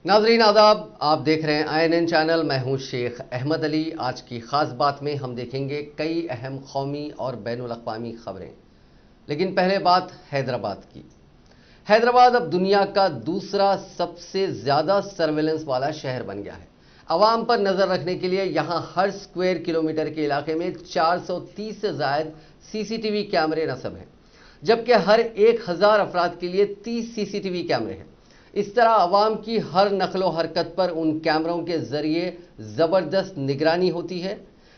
नाजरीन आदाब, आप देख रहे हैं INN चैनल। मैं हूं शेख अहमद अली। आज की खास बात में हम देखेंगे कई अहम कौमी और बैनुल अक़वामी खबरें। लेकिन पहले बात हैदराबाद की। हैदराबाद अब दुनिया का दूसरा सबसे ज्यादा सर्वेलेंस वाला शहर बन गया है। आवाम पर नजर रखने के लिए यहां हर स्क्वायर किलोमीटर के इलाके में 430 से ज्यादा CCTV कैमरे नस्ब हैं, जबकि हर 1000 अफराद के लिए 30 CCTV कैमरे हैं। इस तरह आवाम की हर नकलो हरकत पर उन कैमरों के जरिए जबरदस्त निगरानी होती है।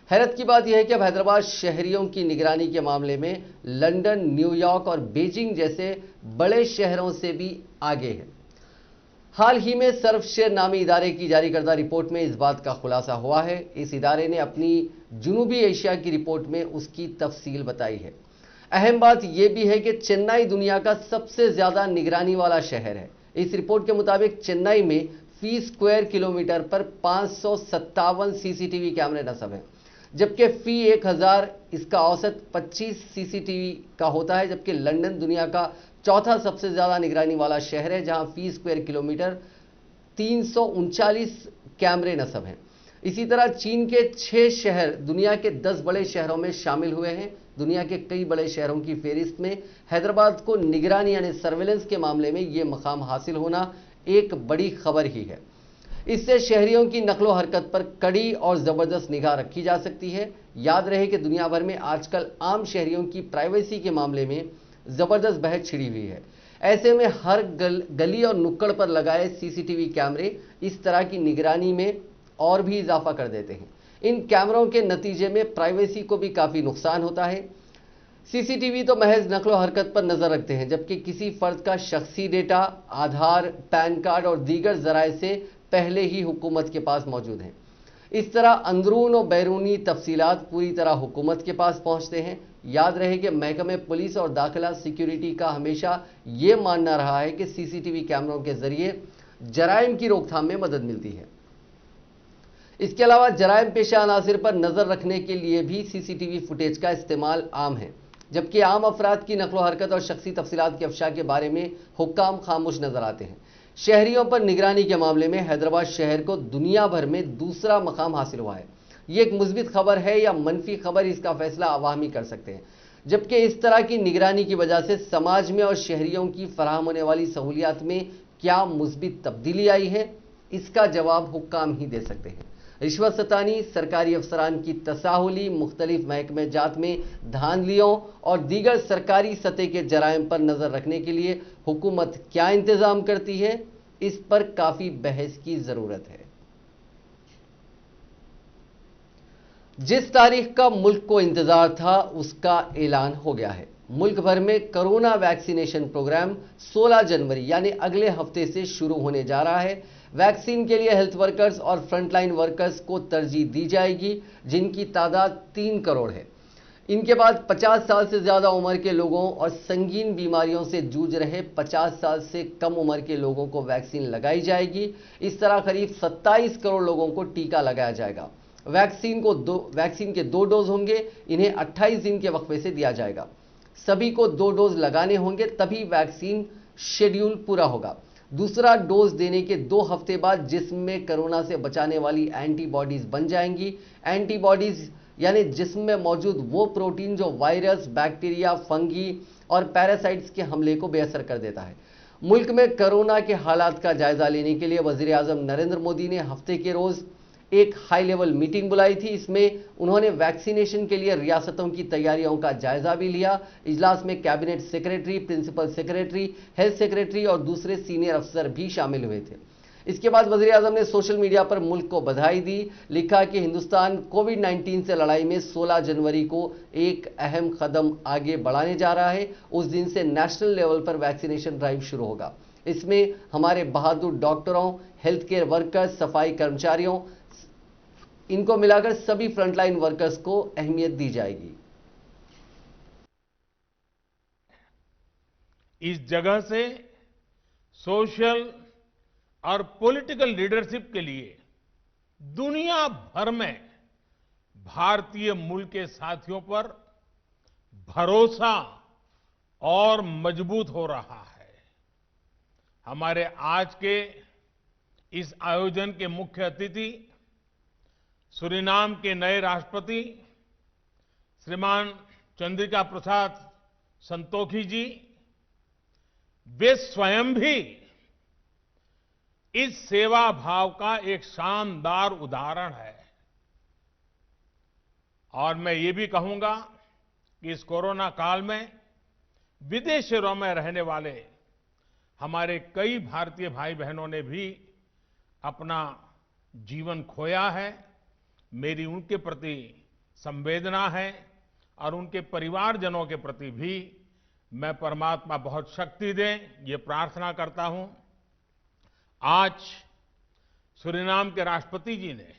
हैरत की बात यह है कि अब हैदराबाद शहरियों की निगरानी के मामले में लंदन, न्यूयॉर्क और बीजिंग जैसे बड़े शहरों से भी आगे है। हाल ही में सर्वशेयर नामी इदारे की जारी करदा रिपोर्ट में इस बात का खुलासा हुआ है। इस इदारे ने अपनी जनूबी एशिया की रिपोर्ट में उसकी तफसील बताई है। अहम बात यह भी है कि चेन्नई दुनिया का सबसे ज्यादा निगरानी वाला शहर है। इस रिपोर्ट के मुताबिक चेन्नई में फी स्क्वायर किलोमीटर पर 557 CCTV कैमरे नस्ब हैं, जबकि फी 1000 इसका औसत 25 CCTV का होता है। जबकि लंदन दुनिया का चौथा सबसे ज्यादा निगरानी वाला शहर है, जहां फी स्क्वायर किलोमीटर 339 कैमरे नस्ब हैं। इसी तरह चीन के 6 शहर दुनिया के 10 बड़े शहरों में शामिल हुए हैं। दुनिया के कई बड़े शहरों की फेहरिस्त में हैदराबाद को निगरानी यानी सर्वेलेंस के मामले में यह मकाम हासिल होना एक बड़ी खबर ही है। इससे शहरियों की नकलो हरकत पर कड़ी और जबरदस्त निगाह रखी जा सकती है। याद रहे कि दुनिया भर में आजकल आम शहरियों की प्राइवेसी के मामले में जबरदस्त बहस छिड़ी हुई है। ऐसे में हर गली और नुक्कड़ पर लगाए CCTV कैमरे इस तरह की निगरानी में और भी इजाफा कर देते हैं। इन कैमरों के नतीजे में प्राइवेसी को भी काफी नुकसान होता है। CCTV तो महज नकलो हरकत पर नजर रखते हैं, जबकि किसी फर्द का शख्सी डेटा, आधार, पैन कार्ड और दीगर जराए से पहले ही हुकूमत के पास मौजूद हैं। इस तरह अंदरून और बैरूनी तफसीलात पूरी तरह हुकूमत के पास पहुंचते हैं। याद रहे कि महकमे पुलिस और दाखिला सिक्योरिटी का हमेशा यह मानना रहा है कि CCTV कैमरों के जरिए जराइम की रोकथाम में मदद मिलती है। इसके अलावा जराइम पेशा अनासिर पर नजर रखने के लिए भी CCTV फुटेज का इस्तेमाल आम है, जबकि आम अफराद की नकलो हरकत और शख्सी तफसीलात की अफशा के बारे में हुक्काम खामोश नजर आते हैं। शहरियों पर निगरानी के मामले में हैदराबाद शहर को दुनिया भर में दूसरा मकाम हासिल हुआ है। ये एक मुस्बित खबर है या मनफी खबर, इसका फैसला आवाम ही कर सकते हैं। जबकि इस तरह की निगरानी की वजह से समाज में और शहरियों की फराहम होने वाली सहूलियात में क्या मुस्बित तब्दीली आई है, इसका जवाब हुक्काम ही दे सकते हैं। रिश्वत सतानी, सरकारी अफसरान की तसाहुली, मुख्तलिफ महकमे जात में धांधलियों और दीगर सरकारी सतह के जराइम पर नजर रखने के लिए हुकूमत क्या इंतजाम करती है, इस पर काफी बहस की जरूरत है। जिस तारीख का मुल्क को इंतजार था उसका ऐलान हो गया है। मुल्क भर में कोरोना वैक्सीनेशन प्रोग्राम 16 जनवरी यानी अगले हफ्ते से शुरू होने जा रहा है। वैक्सीन के लिए हेल्थ वर्कर्स और फ्रंटलाइन वर्कर्स को तरजीह दी जाएगी, जिनकी तादाद 3 करोड़ है। इनके बाद 50 साल से ज्यादा उम्र के लोगों और संगीन बीमारियों से जूझ रहे 50 साल से कम उम्र के लोगों को वैक्सीन लगाई जाएगी। इस तरह करीब 27 करोड़ लोगों को टीका लगाया जाएगा। वैक्सीन के 2 डोज होंगे। इन्हें 28 दिन के वक्फे से दिया जाएगा। सभी को 2 डोज लगाने होंगे, तभी वैक्सीन शेड्यूल पूरा होगा। दूसरा डोज देने के 2 हफ्ते बाद जिस्म में कोरोना से बचाने वाली एंटीबॉडीज बन जाएंगी। एंटीबॉडीज यानी जिस्म में मौजूद वो प्रोटीन जो वायरस, बैक्टीरिया, फंगी और पैरासाइट्स के हमले को बेअसर कर देता है। मुल्क में कोरोना के हालात का जायजा लेने के लिए वजीर आजम नरेंद्र मोदी ने हफ्ते के रोज एक हाई लेवल मीटिंग बुलाई थी। इसमें उन्होंने वैक्सीनेशन के लिए रियासतों की तैयारियों का जायजा भी लिया। इजलास में cabinet secretary, principal secretary, health secretary और दूसरे सीनियर अफसर भी शामिल हुए थे। इसके बाद वजीर आजम ने सोशल मीडिया पर मुल्क को बधाई दी। लिखा कि हिंदुस्तान कोविड-19 से लड़ाई में 16 जनवरी को एक अहम कदम आगे बढ़ाने जा रहा है। उस दिन से नेशनल लेवल पर वैक्सीनेशन ड्राइव शुरू होगा। इसमें हमारे बहादुर डॉक्टरों, हेल्थ केयर वर्कर्स, सफाई कर्मचारियों, इनको मिलाकर सभी फ्रंटलाइन वर्कर्स को अहमियत दी जाएगी। इस जगह से सोशल और पॉलिटिकल लीडरशिप के लिए दुनिया भर में भारतीय मूल के साथियों पर भरोसा और मजबूत हो रहा है। हमारे आज के इस आयोजन के मुख्य अतिथि सूरीनाम के नए राष्ट्रपति श्रीमान चंद्रिका प्रसाद संतोखी जी, वे स्वयं भी इस सेवा भाव का एक शानदार उदाहरण है। और मैं ये भी कहूंगा कि इस कोरोना काल में विदेशों में रहने वाले हमारे कई भारतीय भाई बहनों ने भी अपना जीवन खोया है। मेरी उनके प्रति संवेदना है और उनके परिवारजनों के प्रति भी मैं परमात्मा बहुत शक्ति दे, ये प्रार्थना करता हूं। आज सूरीनाम के राष्ट्रपति जी ने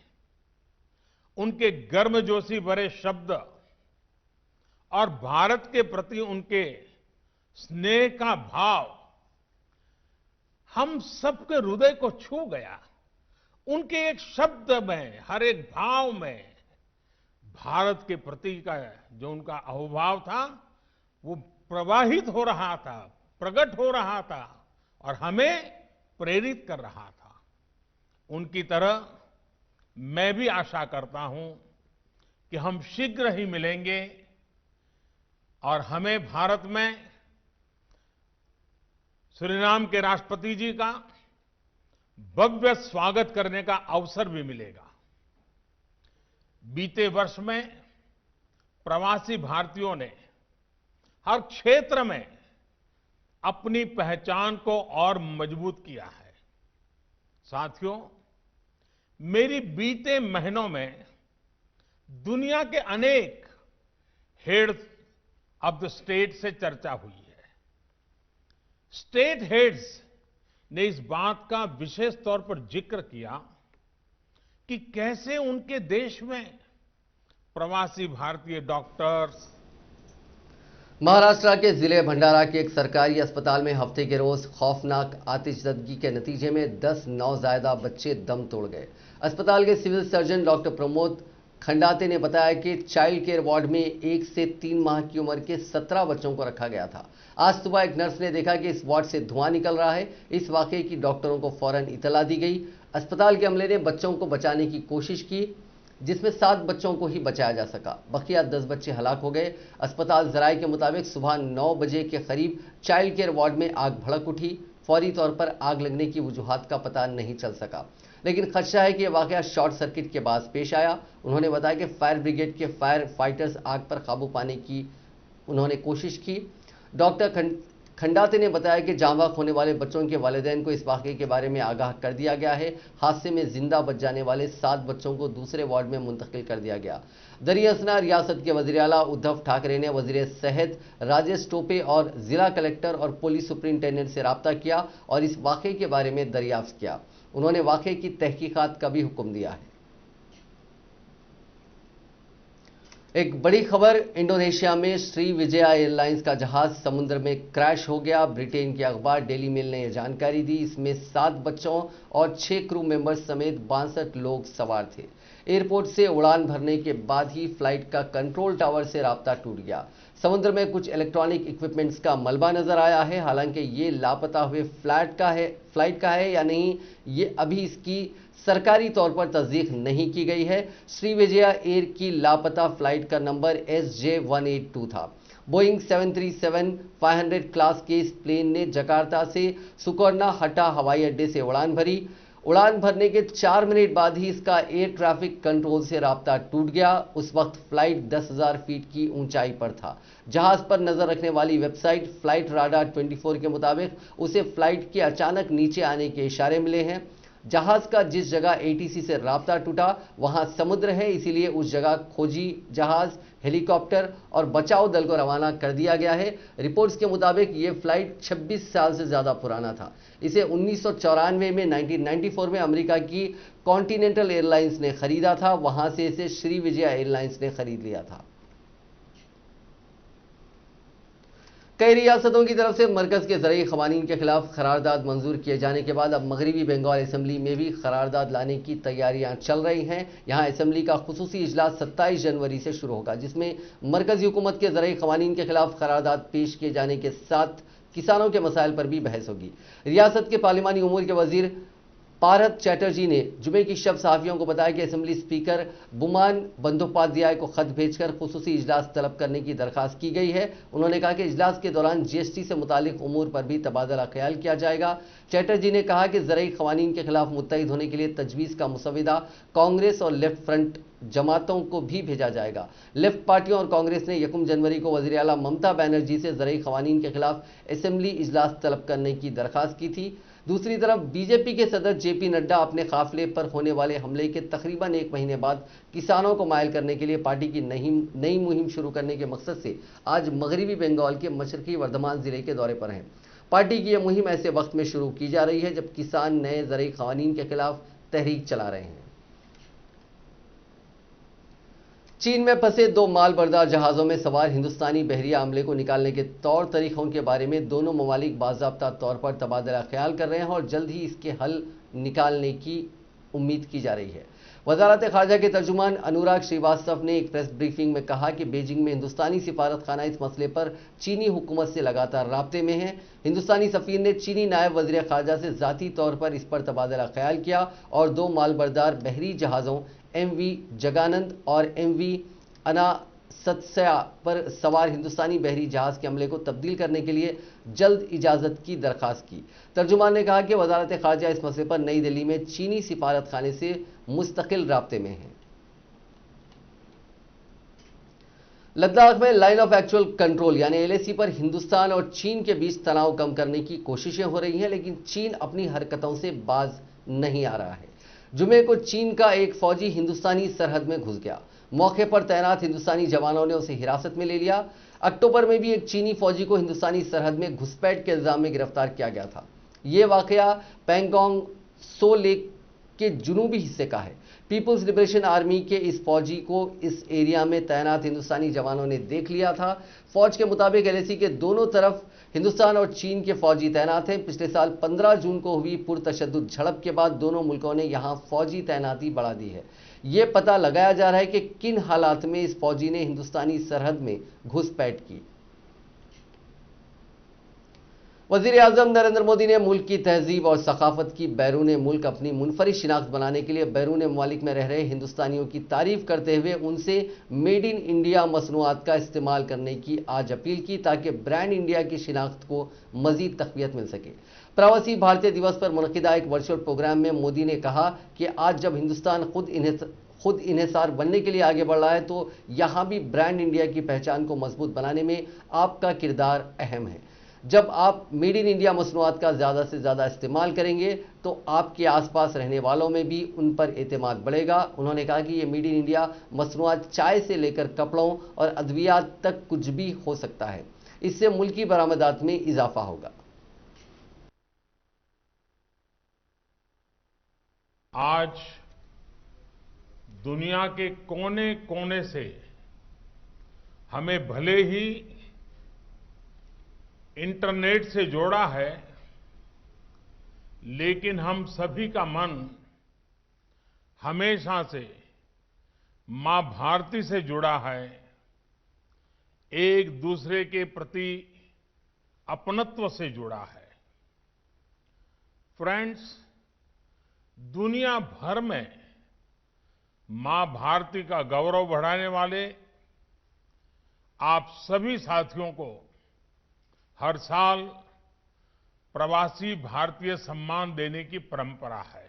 उनके गर्मजोशी भरे शब्द और भारत के प्रति उनके स्नेह का भाव हम सबके हृदय को छू गया। उनके एक शब्द में, हर एक भाव में भारत के प्रति का जो उनका अहोभाव था वो प्रवाहित हो रहा था, प्रकट हो रहा था और हमें प्रेरित कर रहा था। उनकी तरह मैं भी आशा करता हूं कि हम शीघ्र ही मिलेंगे और हमें भारत में सूरीनाम के राष्ट्रपति जी का भव्य स्वागत करने का अवसर भी मिलेगा। बीते वर्ष में प्रवासी भारतीयों ने हर क्षेत्र में अपनी पहचान को और मजबूत किया है। साथियों, मेरी बीते महीनों में दुनिया के अनेक हेड्स ऑफ द स्टेट से चर्चा हुई है। स्टेट हेड्स ने इस बात का विशेष तौर पर जिक्र किया कि कैसे उनके देश में प्रवासी भारतीय डॉक्टर्स। महाराष्ट्र के जिले भंडारा के एक सरकारी अस्पताल में हफ्ते के रोज खौफनाक आतिशबाजी के नतीजे में 10 नवजायदा बच्चे दम तोड़ गए। अस्पताल के civil surgeon doctor Pramod Khandate ने बताया कि चाइल्ड केयर वार्ड में 1 से 3 माह की उम्र के 17 बच्चों को रखा गया था। आज सुबह एक नर्स ने देखा कि इस वार्ड से धुआं निकल रहा है। इस वाकये की डॉक्टरों को फौरन इतला दी गई। अस्पताल के अमले ने बच्चों को बचाने की कोशिश की, जिसमें 7 बच्चों को ही बचाया जा सका। बकिया 10 बच्चे हलाक हो गए। अस्पताल जराये के मुताबिक सुबह 9 बजे के करीब चाइल्ड केयर वार्ड में आग भड़क उठी। फौरी तौर पर आग लगने की वजूहात का पता नहीं चल सका, लेकिन खदशा है कि यह वाकया शॉर्ट सर्किट के बाद पेश आया। उन्होंने बताया कि फायर ब्रिगेड के फायर फाइटर्स आग पर काबू पाने की उन्होंने कोशिश की। डॉक्टर खंडाते ने बताया कि जान बाग होने वाले बच्चों के वालिदैन को इस वाकये के बारे में आगाह कर दिया गया है। हादसे में जिंदा बच जाने वाले 7 बच्चों को दूसरे वार्ड में मुंतकिल कर दिया गया। दरअसल रियासत के वज़ीर आला उद्धव ठाकरे ने वज़ीर सेहत राजेश टोपे और जिला कलेक्टर और पुलिस सुप्रिंटेंडेंट से राब्ता किया और इस वाकये के बारे में दरियाफ्त किया। उन्होंने वाकये की तहकीकात का भी हुक्म दिया है। एक बड़ी खबर, इंडोनेशिया में श्रीविजया एयरलाइंस का जहाज समुद्र में क्रैश हो गया। ब्रिटेन के अखबार डेली मेल ने यह जानकारी दी। इसमें 7 बच्चों और 6 क्रू मेंबर्स समेत 62 लोग सवार थे। एयरपोर्ट से उड़ान भरने के बाद ही फ्लाइट का कंट्रोल टावर से राब्ता टूट गया। समुद्र में कुछ इलेक्ट्रॉनिक इक्विपमेंट्स का मलबा नजर आया है। हालांकि ये लापता हुए फ्लाइट का है या नहीं, ये अभी इसकी सरकारी तौर पर तस्दीक नहीं की गई है। श्रीविजया एयर की लापता फ्लाइट का नंबर SJ182 था। बोइंग 737-500 क्लास के इस प्लेन ने जकार्ता से सुकर्णा हट्टा हवाई अड्डे से उड़ान भरी। उड़ान भरने के 4 मिनट बाद ही इसका एयर ट्रैफिक कंट्रोल से राब्ता टूट गया। उस वक्त फ्लाइट 10,000 फीट की ऊंचाई पर था। जहाज पर नजर रखने वाली वेबसाइट फ्लाइट राडार 24 के मुताबिक उसे फ्लाइट के अचानक नीचे आने के इशारे मिले हैं। जहाज का जिस जगह ATC से राब्ता टूटा वहां समुद्र है, इसीलिए उस जगह खोजी जहाज, हेलीकॉप्टर और बचाव दल को रवाना कर दिया गया है। रिपोर्ट्स के मुताबिक ये फ्लाइट 26 साल से ज्यादा पुराना था। इसे 1994 में 1994 में अमेरिका की कॉन्टिनेंटल एयरलाइंस ने खरीदा था। वहां से इसे श्रीविजया एयरलाइंस ने खरीद लिया था। कई रियासतों की तरफ से मरकज के ज़रिए क़वानीन के खिलाफ करारदाद मंजूर किए जाने के बाद अब मगरबी बंगाल असेंबली में भी करारदाद लाने की तैयारियां चल रही हैं। यहां असेंबली का खुसूसी इजलास 27 जनवरी से शुरू होगा, जिसमें मरकजी हुकूमत के ज़रिए क़वानीन के खिलाफ करारदाद पेश किए जाने के साथ किसानों के मसाइल पर भी बहस होगी। रियासत के पार्लिमानी उमूर के वजीर पारथ चैटर्जी ने जुमे की शब सहाफियों को बताया कि असेंबली स्पीकर बुमान बंदोपाध्याय को खत भेजकर खुसूसी इजलास तलब करने की दरखास्त की गई है। उन्होंने कहा कि इजलास के दौरान जीएसटी से मुतालिक उमूर पर भी तबादला ख्याल किया जाएगा। चैटर्जी ने कहा कि ज़रई क़वानीन के खिलाफ मुत्तहिद होने के लिए तजवीज़ का मुसविदा कांग्रेस और लेफ्ट फ्रंट जमातों को भी भेजा जाएगा। लेफ्ट पार्टियों और कांग्रेस ने 1 जनवरी को वज़ीर आला ममता बनर्जी से ज़रई क़वानीन के खिलाफ असेंबली इजलास तलब करने की दरखास्त की थी। दूसरी तरफ बीजेपी के सदर जेपी नड्डा अपने काफिले पर होने वाले हमले के तकरीबन 1 महीने बाद किसानों को मायल करने के लिए पार्टी की नई मुहिम शुरू करने के मकसद से आज मगरबी बंगाल के मशरकी वर्धमान जिले के दौरे पर हैं। पार्टी की यह मुहिम ऐसे वक्त में शुरू की जा रही है जब किसान नए ज़रई क़वानीन के खिलाफ तहरीक चला रहे हैं। चीन में फंसे 2 माल बरदार जहाज़ों में सवार हिंदुस्तानी बहरिया अमले को निकालने के तौर तरीकों के बारे में दोनों ममालिक बाज़ाब्ता तौर पर तबादला ख्याल कर रहे हैं और जल्द ही इसके हल निकालने की उम्मीद की जा रही है। वज़ारत ख़ारजा के तर्जुमान अनुराग श्रीवास्तव ने एक प्रेस ब्रीफिंग में कहा कि बीजिंग में हिंदुस्तानी सिफारतखाना इस मसले पर चीनी हुकूमत से लगातार राब्ते में है। हिंदुस्तानी सफ़ीर ने चीनी नायब वज़ीर ख़ारजा से ज़ाती तौर पर इस पर तबादला ख्याल किया और 2 मालबरदार बहरी जहाज़ों MV जगानंद और MV अनासत्स्या पर सवार हिंदुस्तानी बहरी जहाज़ के अमले को तब्दील करने के लिए जल्द इजाज़त की दरख्वास्त की। तर्जुमान ने कहा कि वज़ारत ख़ारजा इस मसले पर नई दिल्ली में चीनी सिफारतखाने से मुस्तकिल राब्ते में है। लद्दाख में लाइन ऑफ एक्चुअल कंट्रोल यानी LAC पर हिंदुस्तान और चीन के बीच तनाव कम करने की कोशिशें हो रही हैं, लेकिन चीन अपनी हरकतों से बाज नहीं आ रहा है। जुमे को चीन का एक फौजी हिंदुस्तानी सरहद में घुस गया। मौके पर तैनात हिंदुस्तानी जवानों ने उसे हिरासत में ले लिया। अक्टूबर में भी एक चीनी फौजी को हिंदुस्तानी सरहद में घुसपैठ के इल्जाम में गिरफ्तार किया गया था। यह वाकया पैंगोंग सो लेक के जुनूबी हिस्से का है। पीपुल्स लिबरेशन आर्मी के इस फौजी को इस एरिया में तैनात हिंदुस्तानी जवानों ने देख लिया था। फौज के मुताबिक LAC के दोनों तरफ हिंदुस्तान और चीन के फौजी तैनात हैं। पिछले साल 15 जून को हुई पुरतशद्दुद झड़प के बाद दोनों मुल्कों ने यहां फौजी तैनाती बढ़ा दी है। यह पता लगाया जा रहा है कि किन हालात में इस फौजी ने हिंदुस्तानी सरहद में घुसपैठ की। वज़ीर आज़म नरेंद्र मोदी ने मुल्क की तहजीब और सकाफत की बैरून मुल्क अपनी मुनफरिद शिनाख्त बनाने के लिए बैरून ममालिक में रह रहे हिंदुस्तानियों की तारीफ करते हुए उनसे मेड इन इंडिया मसनूआत का इस्तेमाल करने की आज अपील की, ताकि ब्रांड इंडिया की शिनाख्त को मजीद तक़वियत मिल सके। प्रवासी भारतीय दिवस पर मुनक़िदा एक वर्चुअल प्रोग्राम में मोदी ने कहा कि आज जब हिंदुस्तान खुद इन्हिसार बनने के लिए आगे बढ़ रहा है, तो यहाँ भी ब्रांड इंडिया की पहचान को मजबूत बनाने में आपका किरदार अहम है। जब आप मेड इन इंडिया मसनूआत का ज़्यादा से ज़्यादा इस्तेमाल करेंगे तो आपके आसपास रहने वालों में भी उन पर एतमाद बढ़ेगा। उन्होंने कहा कि ये मेड इन इंडिया मसनूआत चाय से लेकर कपड़ों और अद्वियात तक कुछ भी हो सकता है। इससे मुल्की बरामदात में इजाफा होगा। आज दुनिया के कोने कोने से हमें भले ही इंटरनेट से जोड़ा है, लेकिन हम सभी का मन हमेशा से मां भारती से जुड़ा है। एक दूसरे के प्रति अपनत्व से जुड़ा है। फ्रेंड्स, दुनिया भर में मां भारती का गौरव बढ़ाने वाले आप सभी साथियों को हर साल प्रवासी भारतीय सम्मान देने की परंपरा है।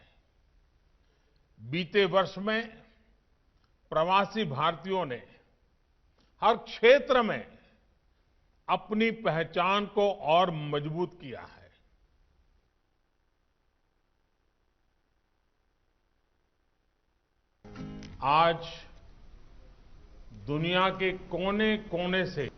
बीते वर्ष में प्रवासी भारतीयों ने हर क्षेत्र में अपनी पहचान को और मजबूत किया है। आज दुनिया के कोने कोने से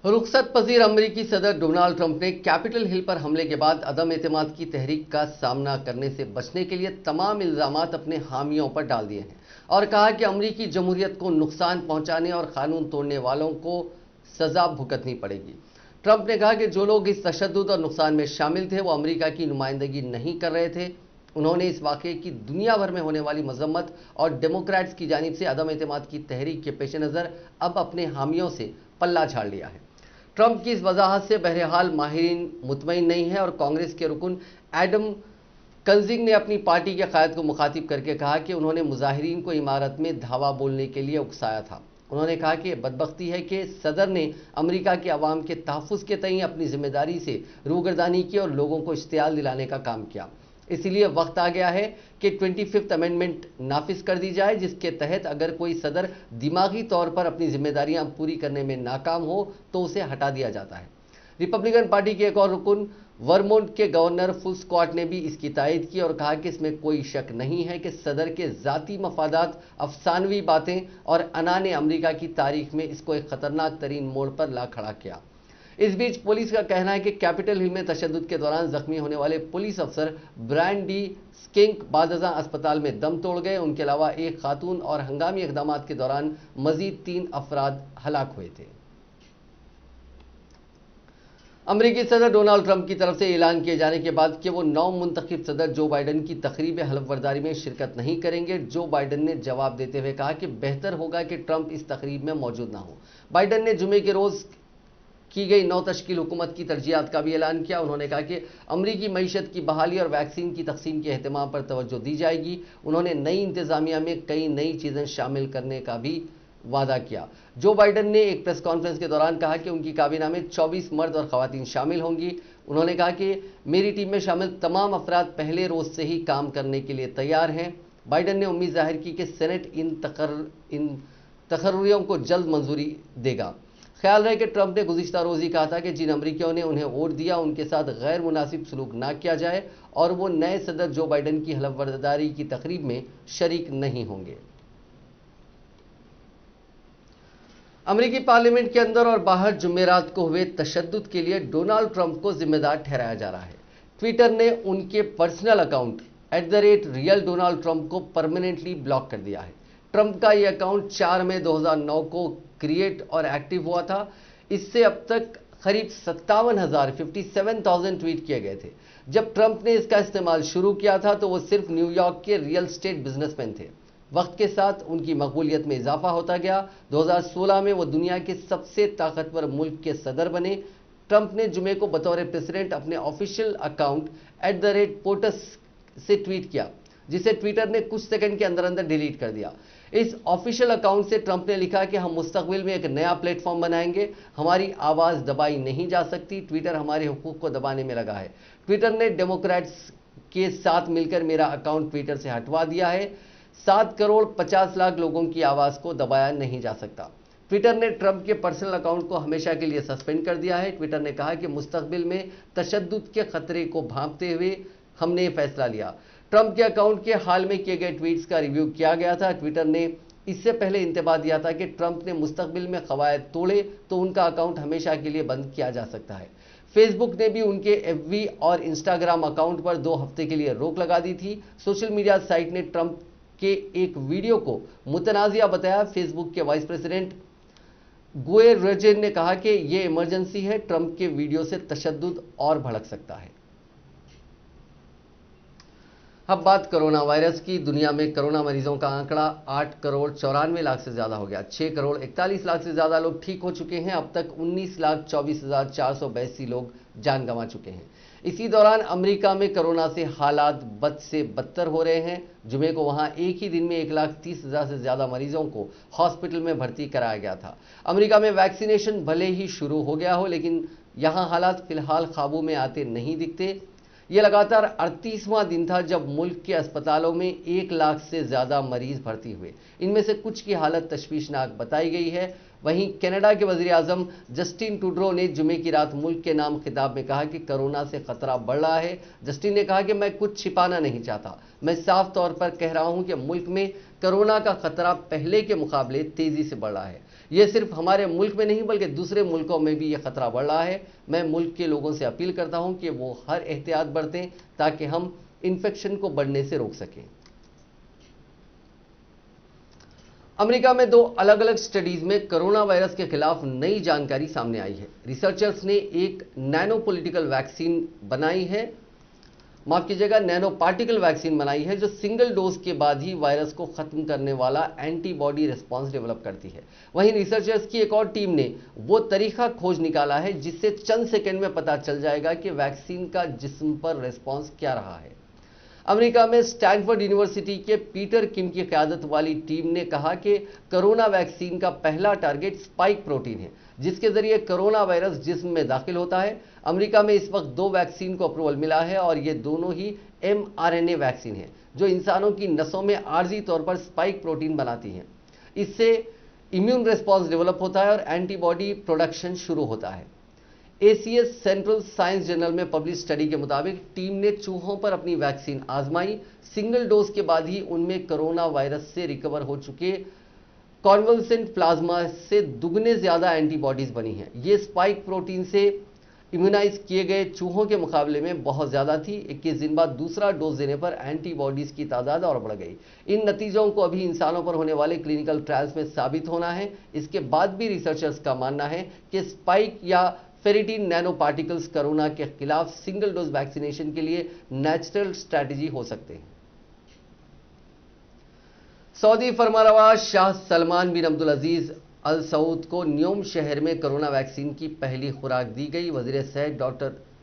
रुखसत पजीर अमरीकी सदर डोनाल्ड ट्रंप ने कैपिटल हिल पर हमले के बाद अदम एतमाद की तहरीक का सामना करने से बचने के लिए तमाम इल्जामात अपने हामियों पर डाल दिए हैं और कहा कि अमरीकी जमहूरियत को नुकसान पहुंचाने और कानून तोड़ने वालों को सजा भुगतनी पड़ेगी। ट्रंप ने कहा कि जो लोग इस तशद्दुद और नुकसान में शामिल थे वो अमरीका की नुमाइंदगी नहीं कर रहे थे। उन्होंने इस वाक़े की दुनिया भर में होने वाली मजम्मत और डेमोक्रेट्स की जानिब से अदम एतमाद की तहरीक के पेश नज़र अब अपने हामियों से पल्ला झाड़ लिया है। ट्रंप की इस वजाहत से बहरहाल माहिरीन मुतमईन नहीं है और कांग्रेस के रुकन एडम कंजिंग ने अपनी पार्टी के कायद को मुखातिब करके कहा कि उन्होंने मुजाहिरीन को इमारत में धावा बोलने के लिए उकसाया था। उन्होंने कहा कि बदबख्ती है कि सदर ने अमेरिका के अवाम के तहफ़्फ़ुज़ के तईं अपनी जिम्मेदारी से रूगर्दानी की और लोगों को इश्तियाल दिलाने का काम किया। इसलिए वक्त आ गया है कि 25th अमेंडमेंट नाफिज कर दी जाए, जिसके तहत अगर कोई सदर दिमागी तौर पर अपनी जिम्मेदारियां पूरी करने में नाकाम हो तो उसे हटा दिया जाता है। रिपब्लिकन पार्टी के एक और रुकन वर्मोंट के गवर्नर फुल स्कॉट ने भी इसकी तायद की और कहा कि इसमें कोई शक नहीं है कि सदर के ज़ाती मफादात, अफसानवी बातें और अना ने अमरीका की तारीख में इसको एक खतरनाक तरीन मोड़ पर ला खड़ा किया। इस बीच पुलिस का कहना है कि कैपिटल हिल में तशद्दुद के दौरान जख्मी होने वाले पुलिस अफसर ब्रायन डी स्किंक बादअज़ां अस्पताल में दम तोड़ गए। उनके अलावा एक खातून और हंगामी इक़दाम के दौरान मजीद 3 अफराद हलाक हुए थे। अमेरिकी सदर डोनाल्ड ट्रंप की तरफ से ऐलान किए जाने के बाद कि वो नौ मुंतखब सदर जो बाइडन की तकरीब हल्फबर्दारी में शिरकत नहीं करेंगे, जो बाइडन ने जवाब देते हुए कहा कि बेहतर होगा कि ट्रंप इस तकरीब में मौजूद ना हो। बाइडन ने जुमे के रोज़ की गई 9 तश्कील हुकूमत की तरजीहात का भी ऐलान किया। उन्होंने कहा कि अमरीकी मईशत की बहाली और वैक्सीन की तकसीम के अहतमाम पर तवज्जो दी जाएगी। उन्होंने नई इंतजामिया में कई नई चीज़ें शामिल करने का भी वादा किया। जो बाइडन ने एक प्रेस कॉन्फ्रेंस के दौरान कहा कि उनकी काबीना में 24 मर्द और खवातीन शामिल होंगी। उन्होंने कहा कि मेरी टीम में शामिल तमाम अफराद पहले रोज से ही काम करने के लिए तैयार हैं। बाइडन ने उम्मीद जाहिर की कि सेनेट इन तकर्रियों को जल्द मंजूरी देगा। ख्याल रहे कि ट्रंप ने गुज़िश्ता रोज़ ही कहा था कि जिन अमरीकियों ने उन्हें वोट दिया उनके साथ गैर मुनासिब सलूक ना किया जाए और वो नए सदर जो बाइडन की हल्फबर्दारी की तकरीब में शरीक नहीं होंगे। अमेरिकी पार्लियामेंट के अंदर और बाहर जुमेरात को हुए तशद्दुद के लिए डोनाल्ड ट्रंप को जिम्मेदार ठहराया जा रहा है। ट्विटर ने उनके personal account @real Donald Trump को परमानेंटली ब्लॉक कर दिया है। ट्रंप का यह अकाउंट 4 मई 2009 को क्रिएट और एक्टिव हुआ था। इससे अब तक करीब 57,000 ट्वीट किए गए थे। जब ट्रंप ने इसका इस्तेमाल शुरू किया था तो वो सिर्फ न्यूयॉर्क के रियल एस्टेट बिजनेसमैन थे। वक्त के साथ उनकी मकबूलियत में इजाफा होता गया। 2016 में वो दुनिया के सबसे ताकतवर मुल्क के सदर बने। ट्रंप ने जुमे को बतौर प्रेसिडेंट अपने ऑफिशियल अकाउंट @POTUS से ट्वीट किया, जिसे ट्विटर ने कुछ सेकंड के अंदर अंदर डिलीट कर दिया। इस ऑफिशियल अकाउंट से ट्रंप ने लिखा कि हम मुस्तकबिल में एक नया प्लेटफॉर्म बनाएंगे, हमारी आवाज़ दबाई नहीं जा सकती, ट्विटर हमारे हुकूक को दबाने में लगा है। ट्विटर ने डेमोक्रेट्स के साथ मिलकर मेरा अकाउंट ट्विटर से हटवा दिया है। 7 करोड़ 50 लाख लोगों की आवाज़ को दबाया नहीं जा सकता। ट्विटर ने ट्रंप के पर्सनल अकाउंट को हमेशा के लिए सस्पेंड कर दिया है। ट्विटर ने कहा कि मुस्तकबिल में तशद्दुद के खतरे को भांपते हुए हमने ये फैसला लिया। ट्रंप के अकाउंट के हाल में किए गए ट्वीट्स का रिव्यू किया गया था। ट्विटर ने इससे पहले इंतबाह दिया था कि ट्रंप ने मुस्तकबिल में कवायद तोड़े तो उनका अकाउंट हमेशा के लिए बंद किया जा सकता है। फेसबुक ने भी उनके FB और इंस्टाग्राम अकाउंट पर 2 हफ्ते के लिए रोक लगा दी थी। सोशल मीडिया साइट ने ट्रंप के एक वीडियो को मुतनाज़िया बताया। फेसबुक के वाइस प्रेसिडेंट गुए रजेन ने कहा कि यह इमरजेंसी है, ट्रंप के वीडियो से तशद्दुद और भड़क सकता है। अब बात कोरोना वायरस की। दुनिया में कोरोना मरीजों का आंकड़ा 8 करोड़ 94 लाख से ज्यादा हो गया। 6 करोड़ 41 लाख से ज्यादा लोग ठीक हो चुके हैं। अब तक 19,24,482 लोग जान गंवा चुके हैं। इसी दौरान अमेरिका में कोरोना से हालात बद से बदतर हो रहे हैं। जुमे को वहां एक ही दिन में 1,30,000 से ज्यादा मरीजों को हॉस्पिटल में भर्ती कराया गया था। अमेरिका में वैक्सीनेशन भले ही शुरू हो गया हो, लेकिन यहां हालात फिलहाल काबू में आते नहीं दिखते। यह लगातार 38वां दिन था जब मुल्क के अस्पतालों में 1 लाख से ज्यादा मरीज भर्ती हुए। इनमें से कुछ की हालत तशवीशनाक बताई गई है। वहीं कनाडा के वजीर आजम जस्टिन ट्रूडो ने जुमे की रात मुल्क के नाम खिताब में कहा कि कोरोना से खतरा बढ़ रहा है। जस्टिन ने कहा कि मैं कुछ छिपाना नहीं चाहता, मैं साफ तौर पर कह रहा हूं कि मुल्क में कोरोना का खतरा पहले के मुकाबले तेजी से बढ़ रहा है। यह सिर्फ हमारे मुल्क में नहीं बल्कि दूसरे मुल्कों में भी यह खतरा बढ़ रहा है। मैं मुल्क के लोगों से अपील करता हूं कि वो हर एहतियात बरतें ताकि हम इन्फेक्शन को बढ़ने से रोक सकें। अमेरिका में 2 अलग अलग स्टडीज में कोरोना वायरस के खिलाफ नई जानकारी सामने आई है। रिसर्चर्स ने एक नैनो पार्टिकल वैक्सीन बनाई है जो सिंगल डोज के बाद ही वायरस को खत्म करने वाला एंटीबॉडी रिस्पांस डेवलप करती है। वहीं रिसर्चर्स की एक और टीम ने वो तरीका खोज निकाला है जिससे चंद सेकंड में पता चल जाएगा कि वैक्सीन का जिस्म पर रिस्पांस क्या रहा है। अमेरिका में स्टैनफोर्ड यूनिवर्सिटी के पीटर किम की क़यादत वाली टीम ने कहा कि कोरोना वैक्सीन का पहला टारगेट स्पाइक प्रोटीन है, जिसके जरिए कोरोना वायरस जिस्म में दाखिल होता है। अमेरिका में इस वक्त 2 वैक्सीन को अप्रूवल मिला है और ये दोनों ही mRNA वैक्सीन है, जो इंसानों की नसों में आर्जी तौर पर स्पाइक प्रोटीन बनाती हैं। इससे इम्यून रिस्पॉन्स डेवलप होता है और एंटीबॉडी प्रोडक्शन शुरू होता है। ACS सेंट्रल साइंस जर्नल में पब्लिश स्टडी के मुताबिक टीम ने चूहों पर अपनी वैक्सीन आजमाई। सिंगल डोज के बाद ही उनमें कोरोना वायरस से रिकवर हो चुके कॉन्वलसेंट प्लाज्मा से दुगने ज्यादा एंटीबॉडीज बनी हैं। ये स्पाइक प्रोटीन से इम्यूनाइज किए गए चूहों के मुकाबले में बहुत ज्यादा थी। 21 दिन बाद दूसरा डोज देने पर एंटीबॉडीज की तादाद और बढ़ गई। इन नतीजों को अभी इंसानों पर होने वाले क्लिनिकल ट्रायल्स में साबित होना है। इसके बाद भी रिसर्चर्स का मानना है कि स्पाइक या फेरिटीन नैनो पार्टिकल्स कोरोना के खिलाफ सिंगल डोज वैक्सीनेशन के लिए नेचुरल स्ट्रैटेजी हो सकते हैं। सऊदी फरमानरवा शाह सलमान बिन अब्दुल अजीज अल सऊद को न्योम शहर में कोरोना वैक्सीन की पहली खुराक दी गई। वजीर सेहत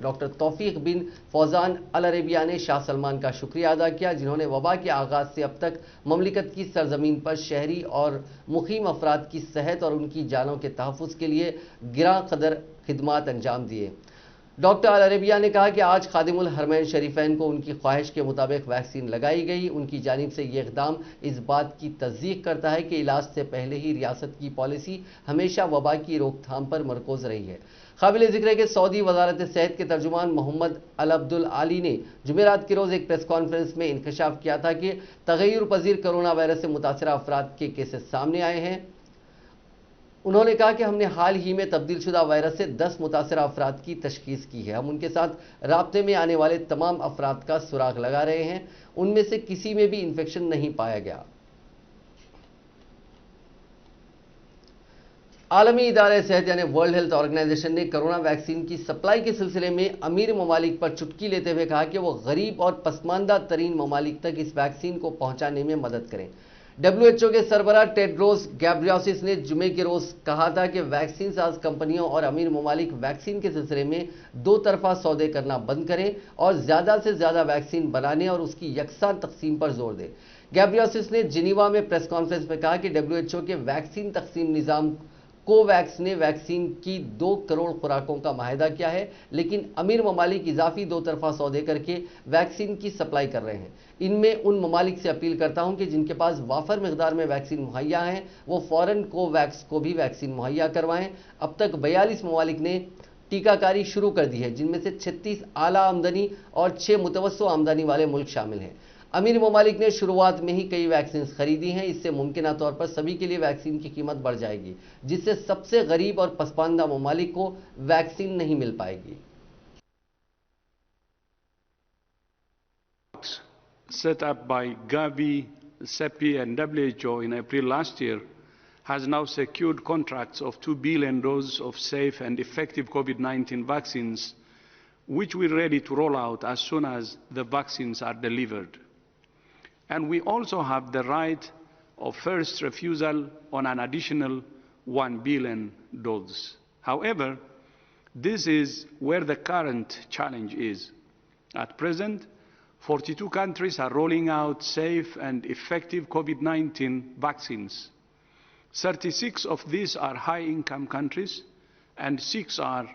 डॉक्टर तौफीक बिन फौजान अल अरेबिया ने शाह सलमान का शुक्रिया अदा किया, जिन्होंने वबा के आगाज से अब तक ममलिकत की सरजमीन पर शहरी और मुकीम अफराद की सेहत और उनकी जानों के तहफ़्फ़ुज़ के लिए गिरां कदर खिदमात अंजाम दिए। डॉक्टर अल अरेबिया ने कहा कि आज खादिमुल हरमैन शरीफैन को उनकी ख्वाहिश के मुताबिक वैक्सीन लगाई गई। उनकी जानिब से यह इक़दाम इस बात की तस्दीक करता है कि इलाज से पहले ही रियासत की पॉलिसी हमेशा वबा की रोकथाम पर मरकूज रही है। काबिल ज़िक्र है कि सऊदी वजारत सेहत के तर्जुमान मोहम्मद अल अब्दुल आली ने जुमेरात के रोज़ एक प्रेस कॉन्फ्रेंस में इंकशाफ किया था कि तग़य्युर पज़ीर कोरोना वायरस से मुतासरा अफराद के केसेस सामने आए हैं। उन्होंने कहा कि हमने हाल ही में तब्दील शुदा वायरस से 10 मुतासरा अफराद की तशखीस की है। हम उनके साथ राब्ते में आने वाले तमाम अफराद का सुराग लगा रहे हैं। उनमें से किसी में भी इन्फेक्शन नहीं पाया गया। आलमी इदारे सेहत यानी वर्ल्ड हेल्थ ऑर्गेनाइजेशन ने कोरोना वैक्सीन की सप्लाई के सिलसिले में अमीर ममालिक पर चुटकी लेते हुए कहा कि वो गरीब और पसमानदा तरीन ममालिक तक इस वैक्सीन को पहुंचाने में मदद करें। WHO के सरबराह टेड्रोस गैब्रियोसिस ने जुमे के रोज कहा था कि वैक्सीन साज कंपनियों और अमीर ममालिक वैक्सीन के सिलसिले में दो तरफा सौदे करना बंद करें और ज्यादा से ज्यादा वैक्सीन बनाने और उसकी यकसा तकसीम पर जोर दें। गैब्रियोसिस ने जिनीवा में प्रेस कॉन्फ्रेंस में कहा कि WHO के वैक्सीन तकसीम निज़ाम कोवैक्स ने वैक्सीन की 2 करोड़ खुराकों का माहिदा किया है, लेकिन अमीर ममालिक इजाफी दो तरफा सौदे करके वैक्सीन की सप्लाई कर रहे हैं। इनमें उन ममालिक से अपील करता हूं कि जिनके पास वाफर मिकदार में वैक्सीन मुहैया है वो फौरन कोवैक्स को भी वैक्सीन मुहैया करवाएं। अब तक 42 ममालिक ने टीकाकारी शुरू कर दी है, जिनमें से 36 आला आमदनी और 6 मुतवस्सो आमदनी वाले मुल्क शामिल हैं। अमीर ममालिक ने शुरुआत में ही कई वैक्सीन खरीदी हैं। इससे मुमकिना तौर पर सभी के लिए वैक्सीन की कीमत बढ़ जाएगी, जिससे सबसे गरीब और पसमानदा ममालिक को वैक्सीन नहीं मिल पाएगी। Set up by Gavi, CEPI and WHO in April last year has now secured contracts of 2 billion doses of safe and effective COVID-19 vaccines, which we're ready to roll out as soon as the vaccines are delivered. And we also have the right of first refusal on an additional 1 billion doses. However, this is where the current challenge is. At present, 42 countries are rolling out safe and effective COVID-19 vaccines. 36 of these are high-income countries and 6 are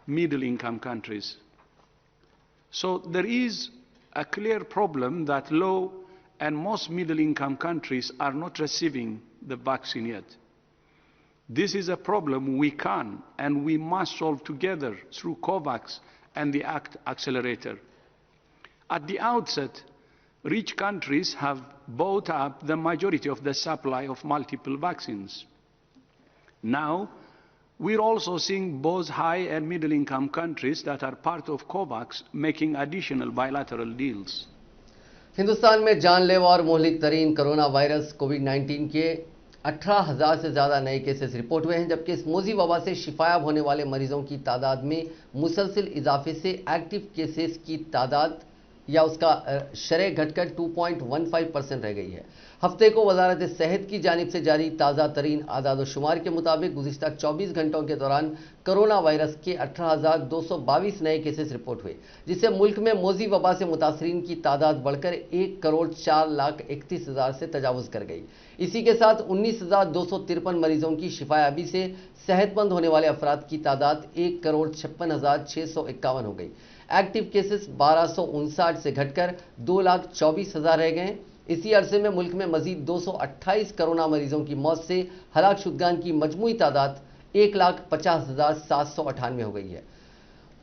middle-income countries. So there is a clear problem that low and most middle-income countries are not receiving the vaccine yet. This is a problem we can and we must solve together through COVAX and the ACT Accelerator. At the outset, rich countries have bought up the majority of the supply of multiple vaccines. Now, we're also seeing both high and middle-income countries that are part of COVAX making additional bilateral deals. Hindustan में जानलेवा और मोहलिक तरीन corona virus कोविड-19 के 18,000 से ज़्यादा नए cases report हुए हैं, जबकि इस मोजी वबा से शिफायाब होने वाले मरीजों की तादाद में मुसलसिल इजाफे से एक्टिव केसेस की तादाद या उसका शरह घटकर 2.15% रह गई है। हफ्ते को वजारत सेहत की जानिब से जारी ताज़ा तरीन आदाद-ओ-शुमार के मुताबिक गुज़िश्ता 24 घंटों के दौरान कोरोना वायरस के 18,222 नए केसेस रिपोर्ट हुए, जिससे मुल्क में मोजी वबा से मुतासरीन की तादाद बढ़कर 1,04,31,000 से तजावुज़ कर गई। इसी के साथ 19,253 मरीजों की शिफायाबी से सेहतमंद होने वाले अफराद की तादाद 1,56,651 हो गई। एक्टिव केसेस 1259 से घटकर 2,24,000 रह गए। इसी अरसे में मुल्क में मजीद 228 कोरोना मरीजों की मौत से हलाक शुदगान की मजमूई तादाद 1,50,798 हो गई है।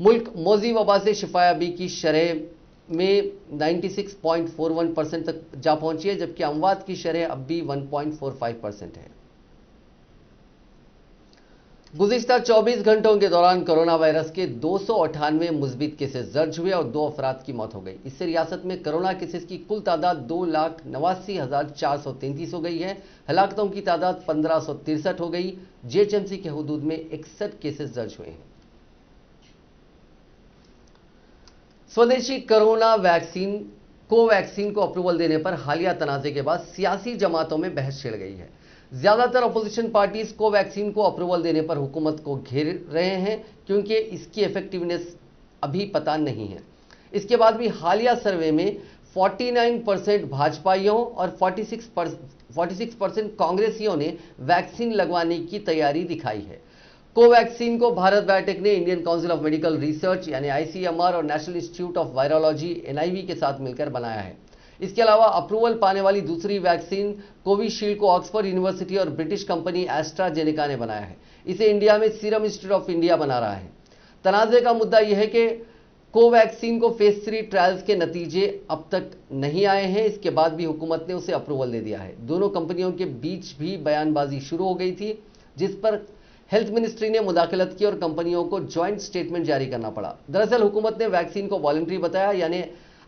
मुल्क मोजी वबा से शिफायाबी की शरह में 96.41% तक जा पहुंची है, जबकि अमवात की शरह अब भी 1.45% है। गुज़िश्ता 24 घंटों के दौरान कोरोना वायरस के 298 मुस्बित केसेस दर्ज हुए और 2 अफराद की मौत हो गई। इससे रियासत में कोरोना केसेस की कुल तादाद 2,89,433 हो गई है। हलाकतों की तादाद 1563 हो गई। जीएचएमसी के हुदूद में 61 केसेस दर्ज हुए हैं। स्वदेशी कोरोना वैक्सीन कोवैक्सीन को अप्रूवल देने पर हालिया तनाज़े के बाद सियासी जमातों में बहस छिड़ गई है। ज्यादातर अपोजिशन पार्टीज कोवैक्सीन को अप्रूवल देने पर हुकूमत को घेर रहे हैं, क्योंकि इसकी इफेक्टिवनेस अभी पता नहीं है। इसके बाद भी हालिया सर्वे में 49% भाजपाइयों और 46% कांग्रेसियों ने वैक्सीन लगवाने की तैयारी दिखाई है। कोवैक्सीन को भारत बायोटेक ने Indian council of medical research यानी ICMR और national institute of virology NIV के साथ मिलकर बनाया है। इसके अलावा अप्रूवल पाने वाली दूसरी वैक्सीन कोविशील्ड को ऑक्सफोर्ड यूनिवर्सिटी और ब्रिटिश कंपनी एस्ट्राजेनेका ने बनाया है। इसे इंडिया में सीरम इंस्टीट्यूट ऑफ इंडिया बना रहा है। तनाज़े का मुद्दा यह है कि कोवैक्सीन को फेज 3 ट्रायल्स के नतीजे अब तक नहीं आए हैं। इसके बाद भी हुकूमत ने उसे अप्रूवल दे दिया है। दोनों कंपनियों के बीच भी बयानबाजी शुरू हो गई थी, जिस पर हेल्थ मिनिस्ट्री ने मुदाखलत की और कंपनियों को ज्वाइंट स्टेटमेंट जारी करना पड़ा। दरअसल हुकूमत ने वैक्सीन को वॉलंटरी बताया, यानी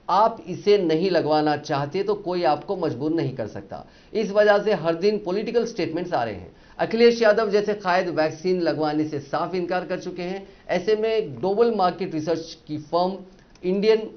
आप इसे नहीं लगवाना चाहते तो कोई आपको मजबूर नहीं कर सकता। इस वजह से हर दिन पॉलिटिकल स्टेटमेंट्स आ रहे हैं। अखिलेश यादव जैसे कायद वैक्सीन लगवाने से साफ इनकार कर चुके हैं। ऐसे में ग्लोबल मार्केट रिसर्च की फर्म इंडियन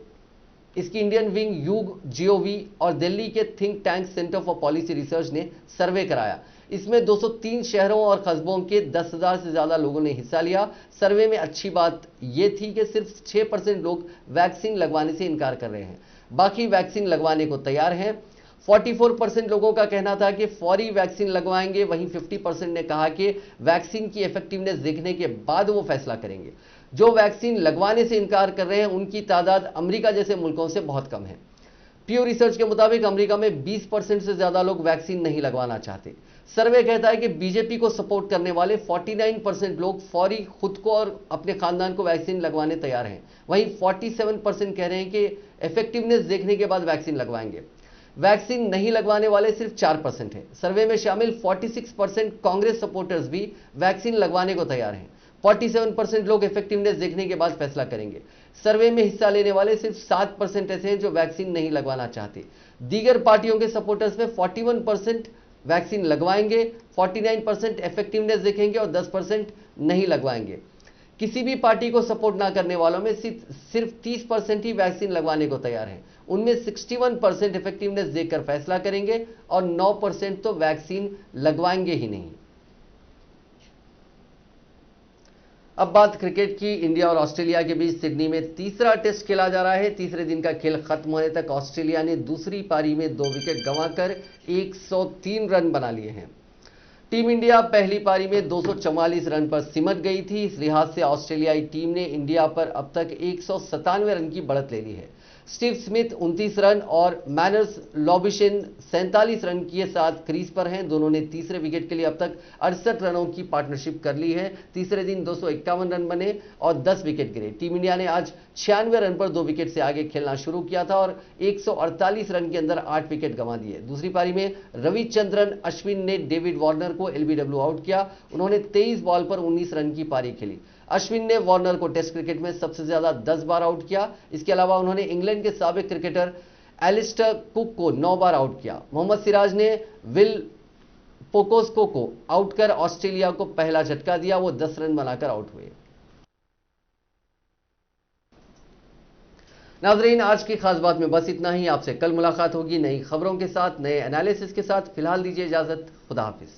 विंग यूग GOV और दिल्ली के think tank centre for policy research ने सर्वे कराया। इसमें 203 शहरों और कस्बों के 10,000 से ज्यादा लोगों ने हिस्सा लिया। सर्वे में अच्छी बात यह थी कि सिर्फ 6% लोग वैक्सीन लगवाने से इनकार कर रहे हैं, बाकी वैक्सीन लगवाने को तैयार हैं। 44% लोगों का कहना था कि फौरी वैक्सीन लगवाएंगे, वहीं 50% ने कहा कि वैक्सीन की इफेक्टिवनेस देखने के बाद वो फैसला करेंगे। जो वैक्सीन लगवाने से इनकार कर रहे हैं उनकी तादाद अमेरिका जैसे मुल्कों से बहुत कम है। प्यू रिसर्च के मुताबिक अमेरिका में 20% से ज्यादा लोग वैक्सीन नहीं लगवाना चाहते। सर्वे कहता है कि बीजेपी को सपोर्ट करने वाले 49% लोग फौरी खुद को और अपने खानदान को वैक्सीन लगवाने तैयार हैं। वहीं 47% कह रहे हैं कि इफेक्टिवनेस देखने के बाद वैक्सीन लगवाएंगे। वैक्सीन नहीं लगवाने वाले सिर्फ 4% हैं। सर्वे में शामिल 46% कांग्रेस सपोर्टर्स भी वैक्सीन लगवाने को तैयार हैं। 47% लोग इफेक्टिवनेस देखने के बाद फैसला करेंगे। सर्वे में हिस्सा लेने वाले सिर्फ 7% ऐसे हैं जो वैक्सीन नहीं लगवाना चाहते। दीगर पार्टियों के सपोर्टर्स में 41% वैक्सीन लगवाएंगे, 49% इफेक्टिवनेस देखेंगे और 10% नहीं लगवाएंगे। किसी भी पार्टी को सपोर्ट ना करने वालों में सिर्फ 30% ही वैक्सीन लगवाने को तैयार हैं। उनमें 61% इफेक्टिवनेस देखकर फैसला करेंगे और 9% तो वैक्सीन लगवाएंगे ही नहीं। अब बात क्रिकेट की। इंडिया और ऑस्ट्रेलिया के बीच सिडनी में तीसरा टेस्ट खेला जा रहा है। तीसरे दिन का खेल खत्म होने तक ऑस्ट्रेलिया ने दूसरी पारी में 2 विकेट गंवाकर 103 रन बना लिए हैं। टीम इंडिया पहली पारी में 244 रन पर सिमट गई थी। इस लिहाज से ऑस्ट्रेलियाई टीम ने इंडिया पर अब तक 197 रन की बढ़त ले ली है। स्टीव स्मिथ 29 रन और मैनर्स लॉबिशन 47 रन के साथ क्रीज पर हैं। दोनों ने तीसरे विकेट के लिए अब तक 68 रनों की पार्टनरशिप कर ली है। तीसरे दिन 251 रन बने और 10 विकेट गिरे। टीम इंडिया ने आज 96 रन पर 2 विकेट से आगे खेलना शुरू किया था और 148 रन के अंदर 8 विकेट गंवा दिए। दूसरी पारी में रविचंद्रन अश्विन ने डेविड वार्नर को LBW आउट किया। उन्होंने 23 बॉल पर 19 रन की पारी खेली। अश्विन ने वार्नर को टेस्ट क्रिकेट में सबसे ज्यादा 10 बार आउट किया। इसके अलावा उन्होंने इंग्लैंड के साबिक क्रिकेटर एलिस्टर कुक को 9 बार आउट किया। मोहम्मद सिराज ने विल पोकोस्को को आउट कर ऑस्ट्रेलिया को पहला झटका दिया। वो 10 रन बनाकर आउट हुए। नाजरीन, आज की खास बात में बस इतना ही। आपसे कल मुलाकात होगी नई खबरों के साथ, नए एनालिसिस के साथ। फिलहाल दीजिए इजाजत। खुदा हाफिज।